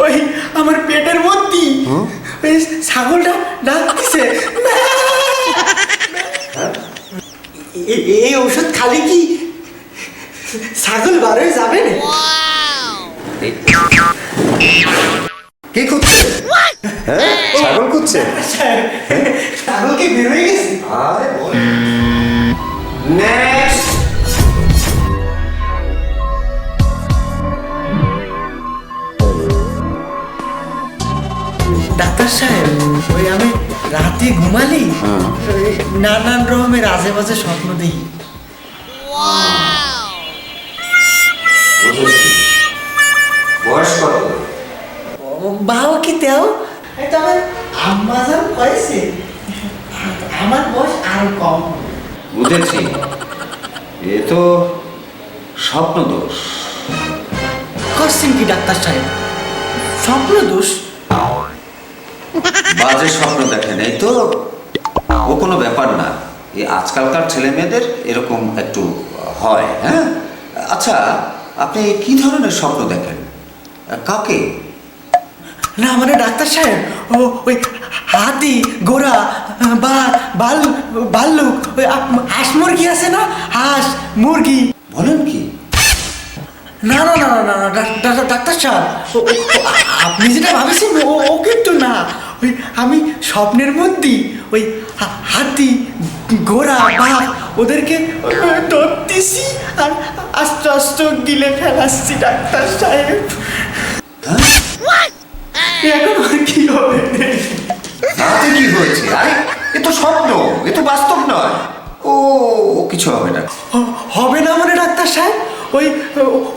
ওই আমার পেটের মধ্যে ওই ছাগলটা ডাকতেছে। এই ওষুধ খালি কি ছাগল বার হয়ে যাবে না? কি করছে? হ্যাঁ, ছাগল করছে। ছাগল কি বের হয়ে গেছে? আরে নেক্সট। ডাক্তার সাহেব, ওই আমি রাতে ঘুমালি নানান রকমের আজে বাজে স্বপ্ন দিই। বয়স কত? বাবা কি তেও তবে আম্মা যান কয়েছে আমার বয়স আরো কম। বুঝেছি, এ তো স্বপ্ন দোষ। করছেন কি ডাক্তার সাহেব? স্বপ্ন দোষ? বাজে স্বপ্ন দেখেন, এই তো ও কোনো ব্যাপার না। এই আজকালকার ছেলে মেয়েদের এরকম একটু হয়। হ্যাঁ, আচ্ছা, আপনি কি ধরনের স্বপ্ন দেখেন? কাকে? না মানে ডাক্তার সাহেব, ও ওই হাতি, ঘোড়া, ভাল্লুক, ওই হাঁস মুরগি আছে না, হাঁস মুরগি। বলেন কি? না না না না না ডাক্তার সাহেব, আপনি যেটা ভাবছেন ও কিন্তু না। ওই আমি স্বপ্নের মধ্যে ওই হাতি, ঘোড়া, বাঘ ওদেরকে ধরতেছি আর আস্তে আস্তে গিলে ফেলাচ্ছি ডাক্তার সাহেব। এখন আর কি হবে? তাতে কি হয়েছে? আরে এ তো স্বপ্ন, এ তো বাস্তব নয়। ও কিছু হবে না। হবে না মানে ডাক্তার সাহেব, ওই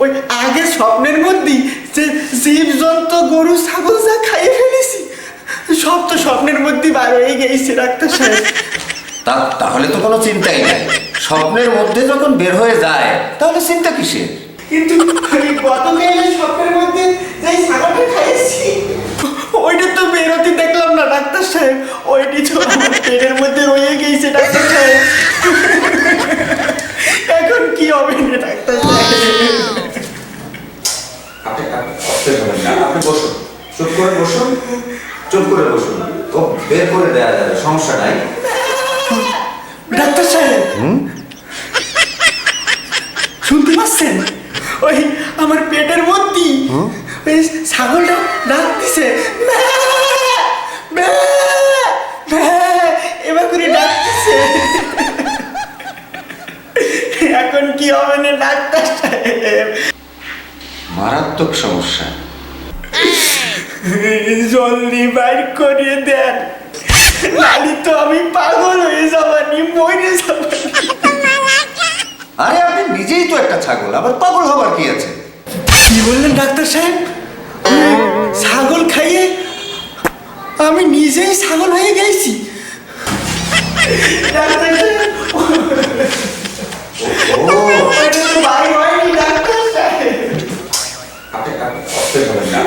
ওই আগের স্বপ্নের মধ্যে যে জীবজন্তু গরু ছাগল যা খাইয়ে ফেলেছি সব তো স্বপ্নের মধ্যে বার হয়ে গেছে ডাক্তার সাহেব। তাহলে তো কোনো চিন্তাই নাই। স্বপ্নের মধ্যে যখন বের হয়ে যায় তাহলে চিন্তা কিসের? কিন্তু ওই গতকালের স্বপ্নের মধ্যে যে ছাগলটা খাইয়েছি ওইটা তো বেরোতে দেখলাম না ডাক্তার সাহেব। ওইটি তো আমার পেটের মধ্যে রয়ে গেছে ডাক্তার সাহেব। এখন কি হবে না ডাক্তার সাহেব? আপনি বসুন, চুপ করে বসুন, চুপ করে বসুন। ও বের করে দেওয়া যাবে, সমস্যা নাই। ডাক্তার সাহেব শুনতে পাচ্ছেন? ওই আমার পেটের মধ্যে ওই ছাগলটা ডাকতেছে, এবার করে ডাকতেছে। এখন কি হবে না ডাক্তার সাহেব? মারাত্মক সমস্যা। জলদি বাইর করে দেন, নালি তো আমি পাগল হয়ে যাবানি, মরে যাবানি। আরে আপনি নিজেই তো একটা ছাগল, আবার পাগল হবার কি আছে? কি বললেন ডাক্তার সাহেব? ছাগল খাইয়ে আমি নিজেই ছাগল হয়ে গেছি? ডাক্তার সাহেব, ওটা তো ভাই হয়নি ডাক্তার সাহেব।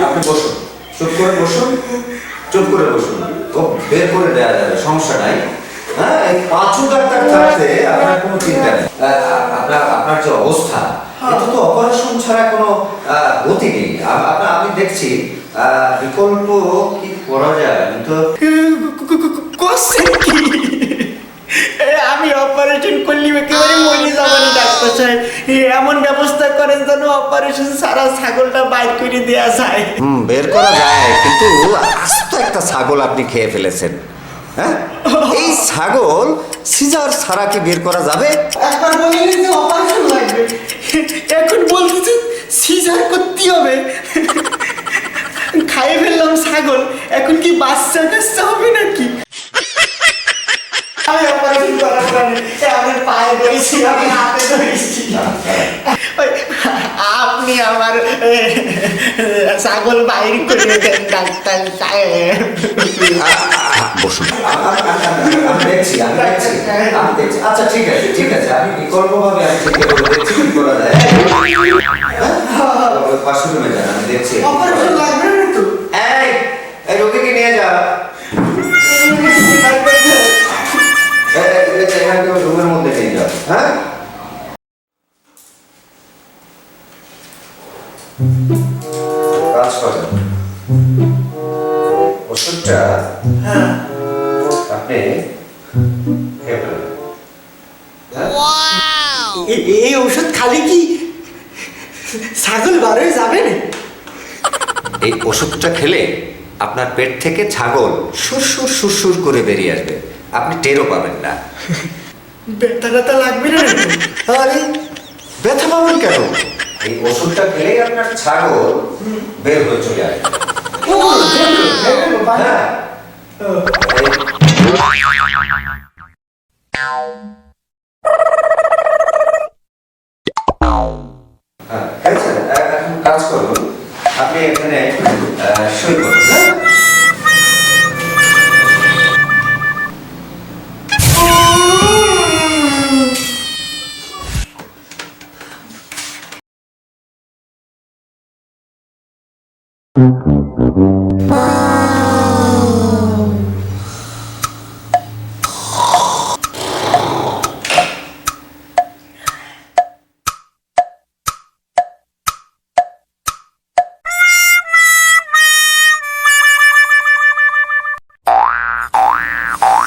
আপনি বসুন, চুপ করে বসুন, চুপ করে বসুন। ও বের করে দেওয়া যাবে, সমস্যা নাই। হ্যাঁ, এই পাঁচু ডাক্তার থাকতে আপনার কোনো চিন্তা নেই। আপনার যে অবস্থা, এটা তো অপারেশন ছাড়া কোনো গতি নেই। আমি দেখছি বিকল্প কি করা যায়। আমি তো কোশ্চেন কি? আমি অপারেশন করলে একেবারে মরে যাবানি ডাক্তার সাহেব। এমন ব্যবস্থা করেন যেন অপারেশন সারা ছাগলটা বাইর করে দেওয়া যায়। বের করা যায়, কিন্তু আস্ত একটা ছাগল আপনি খেয়ে ফেলেছেন। হ্যাঁ, এই ছাগল সিজার ছাড়া কি বের করা যাবে? একবার বললেন যে অপারেশন লাগবে, এখন বলতেছেন সিজার করতে হবে। খাইয়ে ফেললাম ছাগল, এখন কি বাচ্চা কাচ্চা হবে নাকি? আমি অপারেশন করার কারণে আমার পায়ে ধরেছি, আমি হাতে ধরেছি। আপনি আমার ছাগল বাইর করে দেন ডাক্তার সাহেব। বসুন, আমি দেখছি। আচ্ছা, ঠিক আছে, ঠিক আছে। আমি বিকল্পভাবে আমি চেষ্টা করে দেখছি কি করা যায়। পাশে রুমে যান, আমি দেখছি। অপারেশন লাগবে না তো? এই রোগীকে নিয়ে যা। রুমের মধ্যে নিয়ে যাও। হ্যাঁ, কাজ করেন। ওষুধটা হ্যাঁ আপনি খেয়ে ফেলুন। হ্যাঁ? এই ওষুধ খালি কি ছাগল বার হয়ে যাবে না? এই ওষুধটা খেলে আপনার পেট থেকে ছাগল সুরসুর সুরসুর করে বেরিয়ে আসবে, আপনি টেরও পাবেন না। ব্যথা ট্যাথা লাগবে না? আরে ব্যথা পাবেন কেন? এই ওষুধটা খেলেই আপনার ছাগল বের হয়ে চলে আসবে। হ্যাঁ। খেয়েছেন? এখন কাজ করুন, আপনি এখানে সই করুন। হ্যাঁ?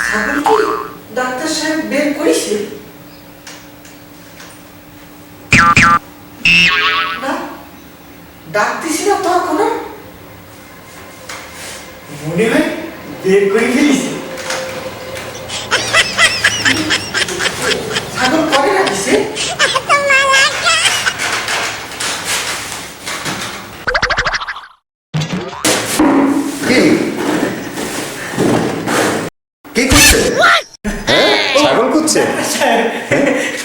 ছাগল কি ডাক্তার সাহেব বের করেছে? না, ডাকতেছি না তো এখনো। মনে হয় বের করে ফেলিছে। ছাগল করে রাখিছে? কি কি করছে? হ্যাঁ? ছাগল করছে?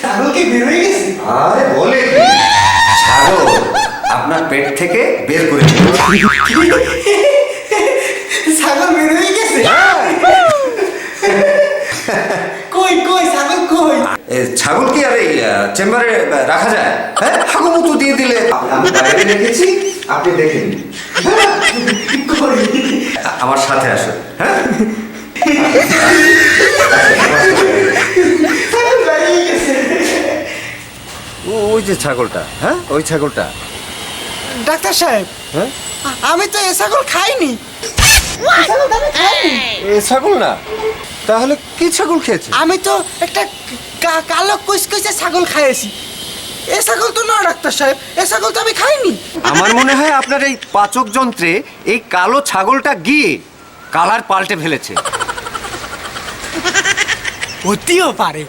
ছাগল কি বের হয়ে গেছে? আরে বলে কি? ছাগল আপনার পেট থেকে বের করে দিল। ছাগল বের হয়ে গেছে? কই কই ছাগল কই? ছাগল কি আর এই চেম্বারে রাখা যায়? হ্যাঁ, হাগুমুতু দিয়ে দিলে আমি বাইরে রেখেছি, আপনি দেখে নিন। কই? আমার সাথে আসুন। হ্যাঁ, ছাগল বেরিয়ে গেছে। ওই যে ছাগলটা, হ্যাঁ ওই ছাগলটা। ডাক্তার সাহেব, হ্যাঁ, আমি তো এ ছাগল খাইনি। এ ছাগল তো আমি খাইনি। এ ছাগল না, তাহলে কি ছাগল খেয়েছে? আমি তো একটা কালো কুচকুচে ছাগল খাইছি। এ ছাগল তো না ডাক্তার সাহেব, এ ছাগল তো আমি খাইনি। আমার মনে হয় আপনার এই পাচক যন্ত্রে এই কালো ছাগলটা গিয়ে কালার পাল্টে ফেলেছে। হতেও পারে।